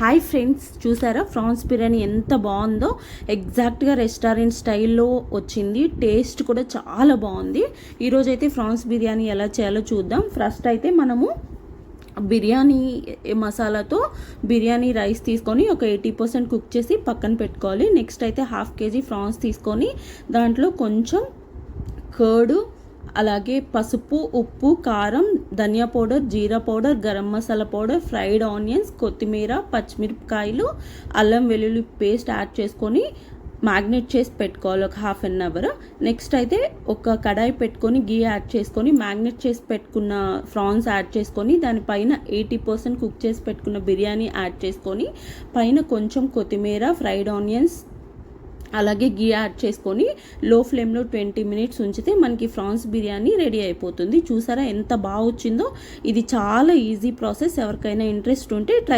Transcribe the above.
Hi friends, చూసారా prawns biryani ఎంత బాగుందో. ఎగ్జాక్ట్గా రెస్టారెంట్ స్టైల్లో వచ్చింది. టేస్ట్ కూడా చాలా బాగుంది. ఈరోజైతే ప్రాన్స్ బిర్యానీ ఎలా చేయాలో చూద్దాం. ఫస్ట్ అయితే మనము బిర్యానీ మసాలాతో బిర్యానీ రైస్ తీసుకొని ఒక 80% కుక్ చేసి పక్కన పెట్టుకోవాలి. నెక్స్ట్ అయితే 1/2 kg ప్రాన్స్ తీసుకొని దాంట్లో కొంచెం కర్డ్, అలాగే పసుపు, ఉప్పు, కారం, ధనియా పౌడర్, జీరా powder, garam masala powder, fried onions, కొత్తిమీర, పచ్చిమిరపకాయలు, అల్లం వెల్లుల్లి పేస్ట్ యాడ్ చేసుకొని మ్యాగ్నేట్ చేసి పెట్టుకోవాలి ఒక 1/2 అవర్. నెక్స్ట్ అయితే ఒక కడాయి పెట్టుకొని గీ యాడ్ చేసుకొని మ్యాగ్నేట్ చేసి పెట్టుకున్న ప్రాన్స్ యాడ్ చేసుకొని దానిపైన 80% కుక్ చేసి పెట్టుకున్న బిర్యానీ యాడ్ చేసుకొని పైన కొంచెం కొత్తిమీర, ఫ్రైడ్ ఆనియన్స్, అలాగే గీ యాడ్ చేసుకొని లో ఫ్లేమ్లో 20 minutes ఉంచితే మనకి ప్రాన్స్ బిర్యానీ రెడీ అయిపోతుంది. చూసారా ఎంత బాగా వచ్చిందో. ఇది చాలా ఈజీ ప్రాసెస్. ఎవరికైనా ఇంట్రెస్ట్ ఉంటే ట్రై